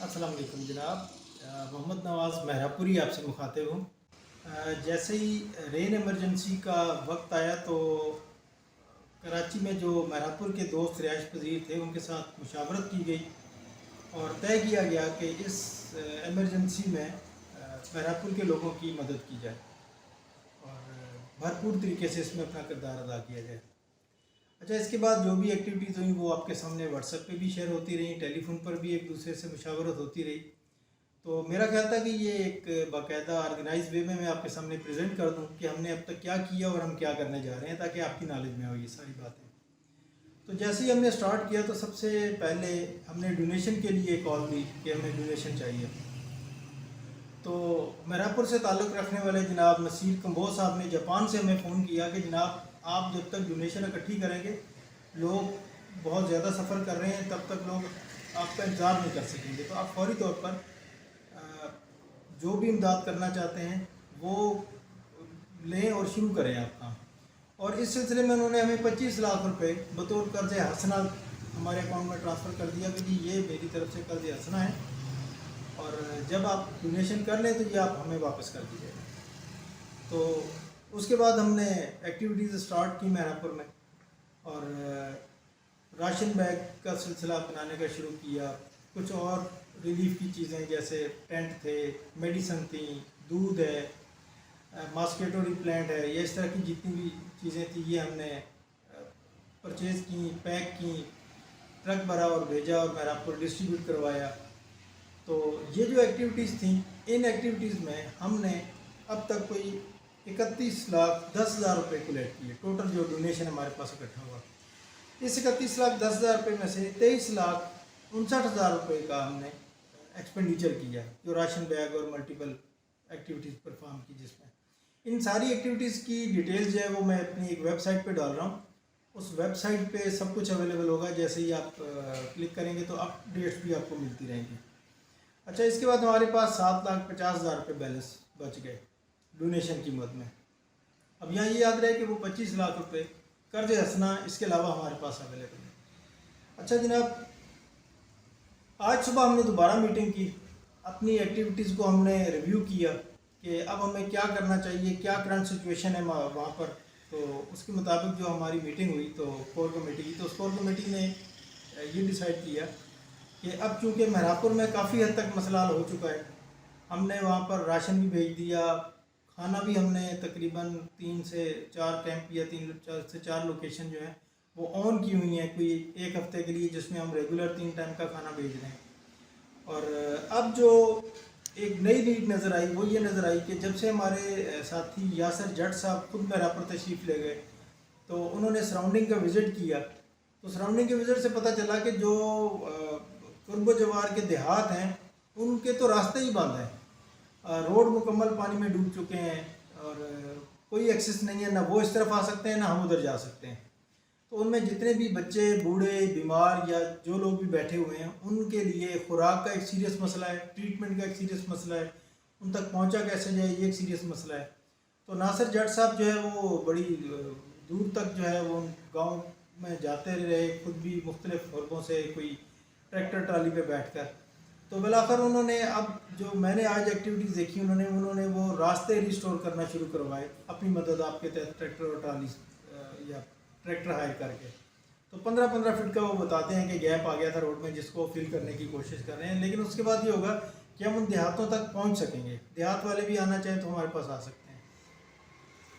अस्सलाम वालेकुम जनाब। मोहम्मद नवाज़ महरापुरी आपसे मुखातिब हूँ। जैसे ही रेन एमरजेंसी का वक्त आया तो कराची में जो महरापुर के दोस्त रिहाइश पजीर थे उनके साथ मुशावरत की गई और तय किया गया कि इस एमरजेंसी में महरापुर के लोगों की मदद की जाए और भरपूर तरीके से इसमें अपना किरदार अदा किया जाए। अच्छा, इसके बाद जो भी एक्टिविटीज़ हुई वो आपके सामने व्हाट्सएप पे भी शेयर होती रही, टेलीफोन पर भी एक दूसरे से मुशावरत होती रही। तो मेरा ख्याल था कि ये एक बाकायदा ऑर्गेनाइज वे में मैं आपके सामने प्रेजेंट कर दूं कि हमने अब तक क्या किया और हम क्या करने जा रहे हैं, ताकि आपकी नॉलेज में हो ये सारी बातें। तो जैसे ही हमने स्टार्ट किया तो सबसे पहले हमने डोनेशन के लिए कॉल दी कि हमें डोनेशन चाहिए। तो महरापुर से ताल्लुक़ रखने वाले जनाब नसीर कंबोज साहब ने जापान से हमें फ़ोन किया कि जनाब आप जब तक डोनेशन इकट्ठी करेंगे, लोग बहुत ज़्यादा सफ़र कर रहे हैं, तब तक लोग आपका इंतज़ार नहीं कर सकेंगे, तो आप फौरी तौर पर जो भी इमदाद करना चाहते हैं वो लें और शुरू करें आप काम। और इस सिलसिले में उन्होंने हमें 25 लाख रुपए बतौर कर्ज़ हसना हमारे अकाउंट में ट्रांसफ़र कर दिया कि जी ये मेरी तरफ से कर्ज़ हसना है और जब आप डोनेशन कर लें तो ये आप हमें वापस कर दीजिएगा। तो उसके बाद हमने एक्टिविटीज़ स्टार्ट की महरापुर में और राशन बैग का सिलसिला बनाने का शुरू किया। कुछ और रिलीफ की चीज़ें जैसे टेंट थे, मेडिसन थी, दूध है, मॉस्किटो रिप्लेंट है, ये इस तरह की जितनी भी चीज़ें थी ये हमने परचेज़ की, पैक की, ट्रक भरा और भेजा और महरापुर डिस्ट्रीब्यूट करवाया। तो ये जो एक्टिविटीज़ थी, इन एक्टिविटीज़ में हमने अब तक कोई 31,10,000 रुपये कलेक्ट किए। टोटल जो डोनेशन हमारे पास इकट्ठा हुआ, इस 31,10,000 रुपये में से 23,59,000 रुपये का हमने एक्सपेंडिचर किया, जो राशन बैग और मल्टीपल एक्टिविटीज़ परफॉर्म की। जिसमें इन सारी एक्टिविटीज़ की डिटेल्स जो है वो मैं अपनी एक वेबसाइट पे डाल रहा हूँ। उस वेबसाइट पे सब कुछ अवेलेबल होगा, जैसे ही आप क्लिक करेंगे तो अपडेट्स भी आपको मिलती रहेंगी। अच्छा, इसके बाद हमारे पास 7,50,000 रुपये बैलेंस बच गए डोनेशन की मद में। अब यहाँ ये याद रहे कि वो 25 लाख रुपये कर्ज हंसना इसके अलावा हमारे पास अवेलेबल है। अच्छा जनाब, आज सुबह हमने दोबारा मीटिंग की, अपनी एक्टिविटीज़ को हमने रिव्यू किया कि अब हमें क्या करना चाहिए, क्या करंट सिचुएशन है वहाँ पर। तो उसके मुताबिक जो हमारी मीटिंग हुई तो कोर कमेटी की, तो उस कोर कमेटी ने ये डिसाइड किया कि अब चूँकि महरापुर में काफ़ी हद तक मसला हो चुका है, हमने वहाँ पर राशन भी भेज दिया, खाना भी हमने तकरीबन 3 से 4 कैंप या 3 से 4 लोकेशन जो है वो ऑन की हुई हैं कोई एक हफ़्ते के लिए, जिसमें हम रेगुलर 3 टाइम का खाना भेज रहे हैं। और अब जो एक नई नीड नज़र आई वो ये नज़र आई कि जब से हमारे साथी यासर जट साहब खुद महरापुर तशरीफ़ ले गए तो उन्होंने सराउंडिंग का विज़िट किया। तो सराउंडिंग के विज़िट से पता चला कि जो कुर्ब जवार के देहात हैं उनके तो रास्ते ही बंद हैं, रोड मुकम्मल पानी में डूब चुके हैं और कोई एक्सेस नहीं है, ना वो इस तरफ आ सकते हैं ना हम उधर जा सकते हैं। तो उनमें जितने भी बच्चे, बूढ़े, बीमार या जो लोग भी बैठे हुए हैं उनके लिए खुराक का एक सीरियस मसला है, ट्रीटमेंट का एक सीरियस मसला है, उन तक पहुंचा कैसे जाए ये एक सीरियस मसला है। तो नासिर जट साहब जो है वो बड़ी दूर तक जो है वो गांव में जाते रहे, खुद भी मुख्तलिफ हरबों से, कोई ट्रैक्टर ट्राली पे बैठकर। तो बिलाखिर उन्होंने, अब जो मैंने आज एक्टिविटीज़ देखी, उन्होंने वो रास्ते रिस्टोर करना शुरू करवाए अपनी मदद आपके तहत ट्रैक्टर और ट्राली या ट्रैक्टर हायर करके। तो 15-15 फीट का वो बताते हैं कि गैप आ गया था रोड में, जिसको फिल करने की कोशिश कर रहे हैं। लेकिन उसके बाद ये होगा कि हम उन देहातों तक पहुंच सकेंगे, देहात वाले भी आना चाहें तो हमारे पास आ सकते हैं।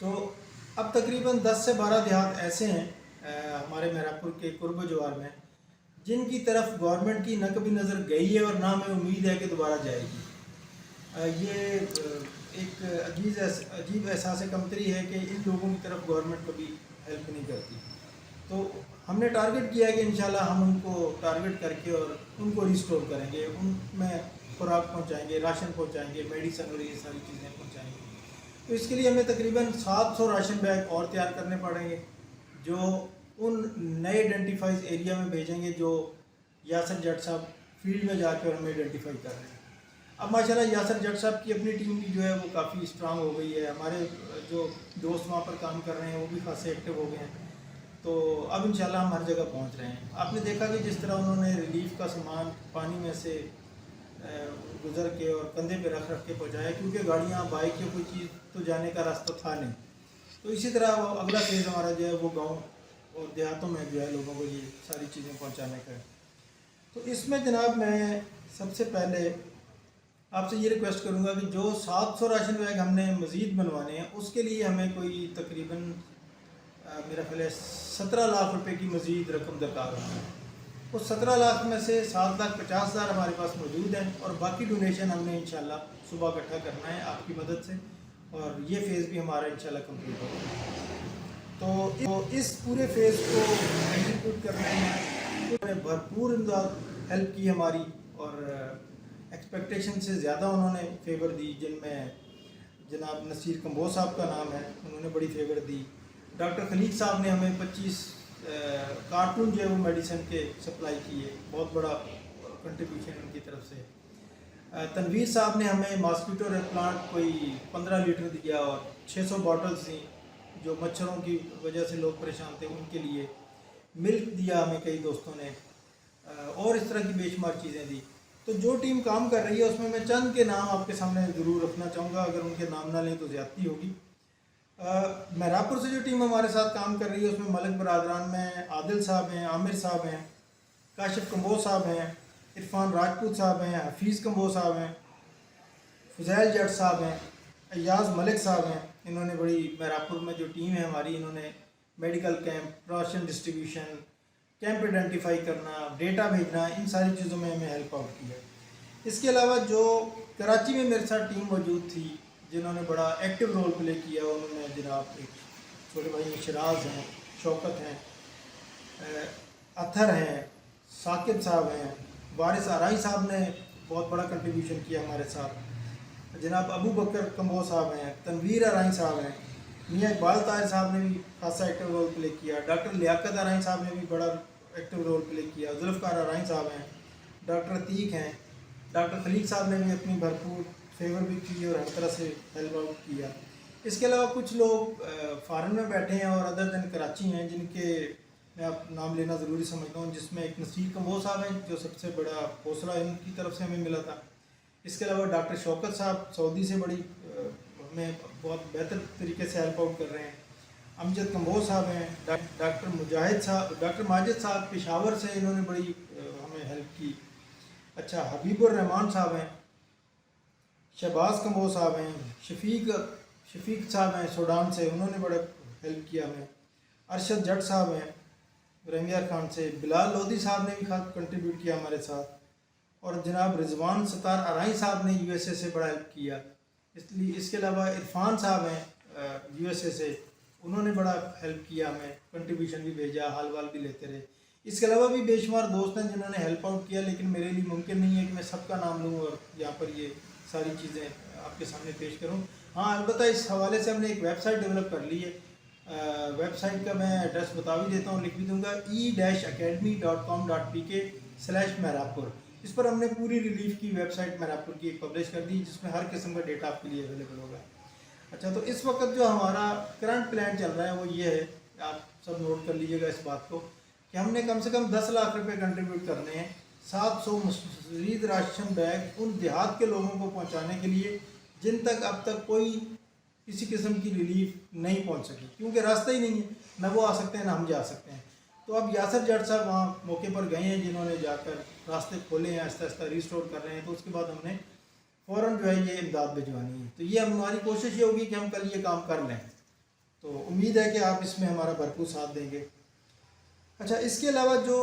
तो अब तकरीबन 10 से 12 देहात ऐसे हैं हमारे महरापुर के कुर्ब जवार में, जिनकी तरफ गवर्नमेंट की न कभी नज़र गई है और ना हमें उम्मीद है कि दोबारा जाएगी। ये एक अजीब एहसास कमतरी है कि इन लोगों की तरफ गवर्नमेंट कभी हेल्प नहीं करती। तो हमने टारगेट किया है कि इंशाल्लाह हम उनको टारगेट करके और उनको रिस्टोर करेंगे, उनमें खुराक पहुंचाएंगे, राशन पहुंचाएंगे, मेडिसन और ये सारी चीज़ें पहुंचाएंगे। तो इसके लिए हमें तकरीबन 700 राशन बैग और तैयार करने पड़ेंगे, जो उन नए आइडेंटिफाइज एरिया में भेजेंगे जो यासर जट साहब फील्ड में जाकर हमें आइडेंटिफाई कर रहे हैं। अब माशाल्लाह यासर जट साहब की अपनी टीम भी जो है वो काफ़ी स्ट्रांग हो गई है, हमारे जो दोस्त वहाँ पर काम कर रहे हैं वो भी खासे एक्टिव हो गए हैं। तो अब इंशाल्लाह हम हर जगह पहुँच रहे हैं। आपने देखा कि जिस तरह उन्होंने रिलीफ का सामान पानी में से गुज़र के और कंधे पे रख रख के पहुँचाया, क्योंकि गाड़ियाँ, बाइक या कोई चीज़ तो जाने का रास्ता था नहीं। तो इसी तरह वो अगला फेज़ हमारा जो है वो गाँव और देहातों में जो है लोगों को ये सारी चीज़ें पहुँचाने का है। तो इसमें जनाब मैं सबसे पहले आपसे ये रिक्वेस्ट करूँगा कि जो 700 राशन बैग हमने मज़ीद बनवाने हैं, उसके लिए हमें कोई तकरीबन मेरा ख्याल है 17 लाख रुपए की मज़ीद रकम दरकार होती है। उस 17 लाख में से 7,50,000 हमारे पास मौजूद हैं और बाकी डोनेशन हमने इंशाल्लाह सुबह इकट्ठा करना है आपकी मदद से, और ये फ़ेज़ भी हमारा इंशाल्लाह कंप्लीट होगा। तो इस पूरे फ़ेज़ को एग्जीक्यूट करने में उन्होंने भरपूर इमदाद हेल्प की हमारी, और एक्सपेक्टेशन से ज़्यादा उन्होंने फेवर दी, जिनमें जनाब नसीर कंबोज साहब का नाम है, उन्होंने बड़ी फेवर दी। डॉक्टर खलीक साहब ने हमें 25 कार्टून जो है वो मेडिसिन के सप्लाई किए, बहुत बड़ा कंट्रीब्यूशन उनकी तरफ से। तनवीर साहब ने हमें मॉस्किटो प्लांट कोई 15 लीटर दिया और 600 बॉटल्स दी, जो मच्छरों की वजह से लोग परेशान थे उनके लिए। मिल्क दिया हमें कई दोस्तों ने, और इस तरह की बेशुमार चीज़ें दी। तो जो टीम काम कर रही है उसमें मैं चंद के नाम आपके सामने ज़रूर रखना चाहूँगा, अगर उनके नाम ना लें तो ज़्यादती होगी। मेहरापुर से जो टीम हमारे साथ काम कर रही है उसमें मलिक बरादरान में आदिल साहब हैं, आमिर साहब हैं, काशिफ कंबोज साहब हैं, इरफान राजपूत साहब हैं, हफीज़ कंबोज साहब हैं, फुजैल जट साहब हैं, अयाज मलिक साहब हैं। इन्होंने बड़ी मेहरापुर में जो टीम है हमारी, इन्होंने medical camp, ration distribution, camp identify करना, डेटा भेजना, इन सारी चीज़ों में हमें हेल्प आउट किया। इसके अलावा जो कराची में मेरे साथ टीम मौजूद थी जिन्होंने बड़ा एक्टिव रोल प्ले किया, उन्होंने जनाब एक छोटे भाई शराज हैं, शौकत हैं, अथर हैं, साकिब साहब हैं, वारिस आराई साहब ने बहुत बड़ा कंट्रीब्यूशन किया हमारे साथ, जनाब अबू बकर कंबोज साहब हैं, तनवीर आराई साहब हैं, मियाँ इकबाल ताहिर साहब ने भी खासा एक्टिव रोल प्ले किया, डॉक्टर लियाकत आराई साहब ने भी बड़ा एक्टिव रोल प्ले किया, जुल्फ़कार आराई साहब हैं, डॉक्टर अतीक हैं, डॉक्टर खलीक साहब ने भी अपनी भरपूर फेवर भी की और हर तरह से हेल्प आउट किया। इसके अलावा कुछ लोग फ़ॉरेन में बैठे हैं और अदर दिन कराची हैं, जिनके मैं आप नाम लेना ज़रूरी समझता हूँ, जिसमें एक नसीर कंबोज साहब हैं जो सबसे बड़ा हौसला इनकी तरफ से हमें मिला था। इसके अलावा डॉक्टर शौकत साहब सऊदी से बड़ी हमें बहुत बेहतर तरीके से हेल्प आउट कर रहे हैं। अमजद कंबोज साहब हैं, डॉक्टर मुजाहिद साहब, डॉक्टर माजिद साहब पेशावर से, इन्होंने बड़ी हमें हेल्प की। अच्छा, हबीबुर रहमान साहब हैं, शहबाज कंबोज साहब हैं, शफीक साहब हैं सूडान से, उन्होंने बड़ा हेल्प किया हमें। अरशद जट साहब हैं रंगियार खान से, बिलाल लोधी साहब ने भी खास कंट्रीब्यूट किया हमारे साथ, और जनाब रिजवान सतार आराई साहब ने यूएसए से बड़ा हेल्प किया। इसलिए इसके अलावा इरफान साहब हैं यूएसए से, उन्होंने बड़ा हेल्प किया, हमें कंट्रीब्यूशन भी भेजा, हाल वाल भी लेते रहे। इसके अलावा भी बेशुमार दोस्त हैं जिन्होंने हेल्प आउट किया, लेकिन मेरे लिए मुमकिन नहीं है कि मैं सबका नाम लूँ और यहाँ पर ये सारी चीज़ें आपके सामने पेश करूँ। हाँ, अलबत्ता इस हवाले से हमने एक वेबसाइट डेवलप कर ली है। वेबसाइट का मैं एड्रेस बता भी देता हूँ, लिख भी दूँगा, e-academy.com.pk/मेहरापुर। इस पर हमने पूरी रिलीफ की वेबसाइट मेहरापुर की एक पब्लिश कर दी, जिसमें हर किस्म का डेटा आपके लिए अवेलेबल होगा। अच्छा, तो इस वक्त जो हमारा करंट प्लान चल रहा है वो ये है, आप सब नोट कर लीजिएगा इस बात को, कि हमने कम से कम 10 लाख रुपए कंट्रीब्यूट करने हैं 700 मज़ीद राशन बैग उन देहात के लोगों को पहुंचाने के लिए जिन तक अब तक कोई किसी किस्म की रिलीफ नहीं पहुंच सकी, क्योंकि रास्ता ही नहीं है, ना वो आ सकते हैं ना हम जा सकते हैं। तो अब यासर जट साहब वहाँ मौके पर गए हैं, जिन्होंने जाकर रास्ते खोले हैं, आहिस्ता आहिस्ता रिस्टोर कर रहे हैं। तो उसके बाद हमने फ़ौरन जो है ये इमदाद भिजवानी है। तो ये हमारी कोशिश ये होगी कि हम कल ये काम कर लें, तो उम्मीद है कि आप इसमें हमारा भरपूर साथ देंगे। अच्छा, इसके अलावा जो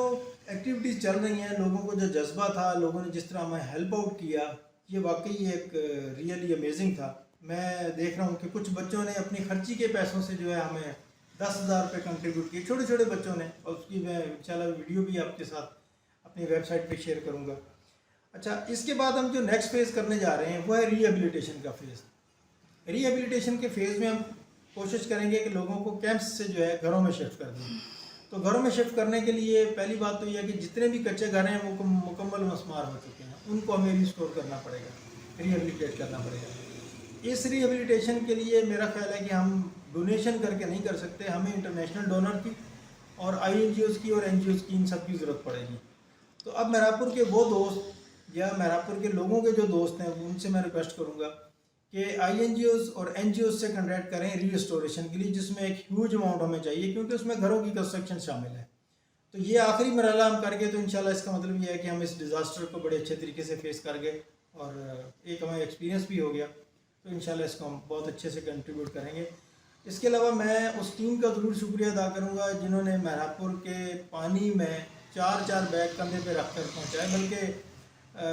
एक्टिविटीज़ चल रही हैं, लोगों को जो जज्बा था, लोगों ने जिस तरह हमें हेल्प आउट किया, ये वाकई एक रियली अमेजिंग था। मैं देख रहा हूँ कि कुछ बच्चों ने अपनी खर्ची के पैसों से जो है हमें 10,000 रुपये कंट्रीब्यूट किए, छोटे छोटे बच्चों ने, और उसकी मैं इंशाल्लाह वीडियो भी आपके साथ अपनी वेबसाइट पे शेयर करूँगा। अच्छा, इसके बाद हम जो नेक्स्ट फेज़ करने जा रहे हैं वो है रिहेबिलिटेशन का फेज़। रिहेबिलिटेशन के फेज़ में हम कोशिश करेंगे कि लोगों को कैंप्स से जो है घरों में शिफ्ट कर दें। तो घरों में शिफ्ट करने के लिए पहली बात तो यह है कि जितने भी कच्चे घर हैं वो मुकम्मल मस्मार हो चुके हैं, उनको हमें रिस्टोर करना पड़ेगा, रिहेबिलिटेट करना पड़ेगा। इस रिहेबिलिटेशन के लिए मेरा ख्याल है कि हम डोनेशन करके नहीं कर सकते, हमें इंटरनेशनल डोनर की और INGOs की और NGOs की, इन सब की ज़रूरत पड़ेगी। तो अब मेहरापुर के वो दोस्त या महरापुर के लोगों के जो दोस्त हैं उनसे मैं रिक्वेस्ट करूँगा कि INGOs और NGOs से कॉन्टैक्ट करें रीस्टोरेशन के लिए, जिसमें एक ह्यूज अमाउंट हमें चाहिए क्योंकि उसमें घरों की कंस्ट्रक्शन शामिल है। तो ये आखिरी मरहला हम करके तो इंशाल्लाह इसका मतलब ये है कि हम इस डिज़ास्टर को बड़े अच्छे तरीके से फेस कर गए और एक हमें एक्सपीरियंस भी हो गया, तो इंशाल्लाह इसको हम बहुत अच्छे से कंट्रीब्यूट करेंगे। इसके अलावा मैं उस टीम का ज़रूर शुक्रिया अदा करूँगा जिन्होंने महरापुर के पानी में 4-4 बैग कंधे पे रख कर पहुँचाए। बल्कि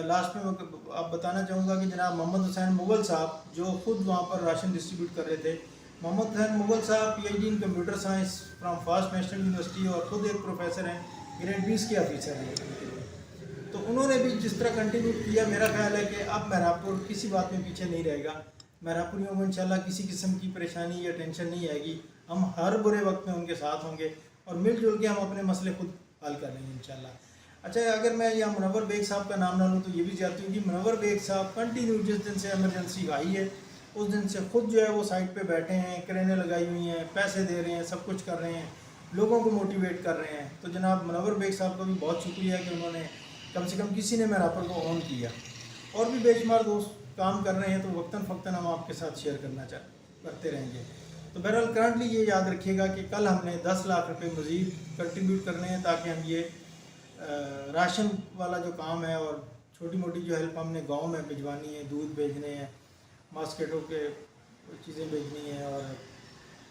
लास्ट में आप बताना चाहूँगा कि जनाब मोहम्मद हुसैन मुग़ल साहब जो ख़ुद वहाँ पर राशन डिस्ट्रीब्यूट कर रहे थे, मोहम्मद हुसैन मुग़ल साहब PhD in computer science from fast national university और ख़ुद एक प्रोफेसर हैं, ग्रेड 20 के ऑफिसर हैं। तो उन्होंने भी जिस तरह कंट्रीब्यूट किया, मेरा ख्याल है कि अब महरापुर किसी बात में पीछे नहीं रहेगा। महरापुरियों को इंशाल्लाह किसी किस्म की परेशानी या टेंशन नहीं आएगी। हम हर बुरे वक्त में उनके साथ होंगे और मिलजुल के हम अपने मसले खुद हल कर लेंगे इंशाल्लाह। अच्छा, अगर मैं यहाँ मुनव्वर बेग साहब का नाम ना लूँ तो ये भी चाहती हूँ कि मुनव्वर बेग साहब कंटिन्यू जिस दिन से एमरजेंसी आई है उस दिन से खुद जो है वो साइड पे बैठे हैं, क्रेनें लगाई हुई हैं, पैसे दे रहे हैं, सब कुछ कर रहे हैं, लोगों को मोटिवेट कर रहे हैं। तो जनाब मुनव्वर बेग साहब का भी बहुत शुक्रिया कि उन्होंने कम से कम किसी ने महरापुर को ऑन किया। और भी बेशुमार दोस्त काम कर रहे हैं तो वक्तन फ़क्तन हम आपके साथ शेयर करते रहेंगे। तो बहरहाल करंटली ये याद रखिएगा कि कल हमने 10 लाख रुपए मज़ीद कंट्रीब्यूट करने हैं ताकि हम ये राशन वाला जो काम है और छोटी मोटी जो हेल्प हमने गांव में भिजवानी है, दूध भेजने हैं, मॉस्किटो के चीज़ें भेजनी है और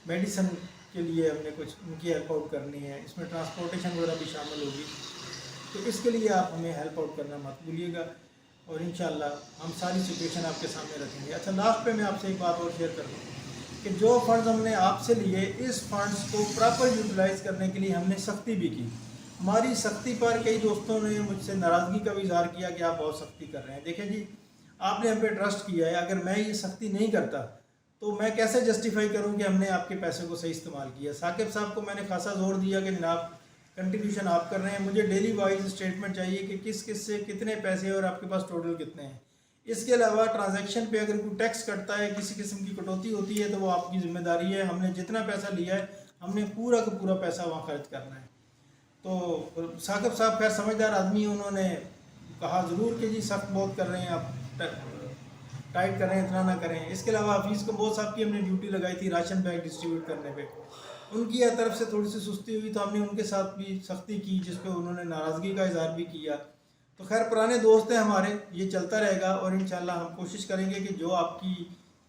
मेडिसन के लिए हमने कुछ उनकी हेल्प आउट करनी है, इसमें ट्रांसपोर्टेशन वगैरह भी शामिल होगी। तो इसके लिए आप हमें हेल्प आउट करना मत भूलिएगा और इंशाल्लाह हम सारी सिचुएशन आपके सामने रखेंगे। अच्छा, लास्ट पे मैं आपसे एक बात और शेयर कर दूँ कि जो फंड्स हमने आपसे लिए, इस फंड्स को प्रॉपर यूटिलाइज़ करने के लिए हमने सख्ती भी की। हमारी सख्ती पर कई दोस्तों ने मुझसे नाराज़गी का भी इज़हार किया कि आप बहुत सख्ती कर रहे हैं। देखें जी, आपने हम पे ट्रस्ट किया है, अगर मैं ये सख्ती नहीं करता तो मैं कैसे जस्टिफाई करूं कि हमने आपके पैसे को सही इस्तेमाल किया। साकिब साहब को मैंने खासा जोर दिया कि जनाब कंट्रीब्यूशन आप कर रहे हैं, मुझे डेली वाइज स्टेटमेंट चाहिए कि किस किस से कितने पैसे और आपके पास टोटल कितने हैं। इसके अलावा ट्रांजैक्शन पे अगर कोई टैक्स कटता है, किसी किस्म की कटौती होती है तो वो आपकी जिम्मेदारी है। हमने जितना पैसा लिया है हमने पूरा का पूरा पैसा वहाँ खर्च करना है। तो साकिब साहब खैर समझदार आदमी, उन्होंने कहा ज़रूर कि जी सख्त बहुत कर रहे हैं आप, टाइट कर रहे हैं, इतना ना करें। इसके अलावा हफीज़ कम्बोज साहब की हमने ड्यूटी लगाई थी राशन बैग डिस्ट्रीब्यूट करने पे, उनकी तरफ से थोड़ी सी सुस्ती हुई तो हमने उनके साथ भी सख्ती की जिस पे उन्होंने नाराज़गी का इजहार भी किया। तो खैर पुराने दोस्त हैं हमारे, ये चलता रहेगा और इंशाल्लाह हम कोशिश करेंगे कि जो आपकी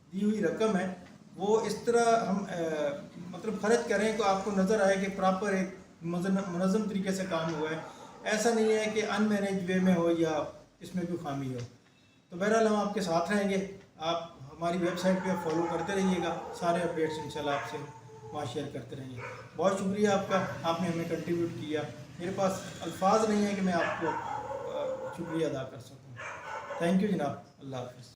दी हुई रकम है वो इस तरह हम मतलब खर्च करें तो आपको नज़र आए कि प्रॉपर एक मुनज़्ज़म तरीके से काम हुआ है। ऐसा नहीं है कि अनमैनेज वे में हो या इसमें कोई खामी हो। तो बहरहाल हम आपके साथ रहेंगे, आप हमारी वेबसाइट पे फॉलो करते रहिएगा, सारे अपडेट्स इंशाल्लाह आपसे वहाँ शेयर करते रहेंगे। बहुत शुक्रिया आपका, आपने हमें कंट्रीब्यूट किया। मेरे पास अल्फाज नहीं है कि मैं आपको शुक्रिया अदा कर सकूँ। थैंक यू जनाब, अल्लाह हाफ़िज़।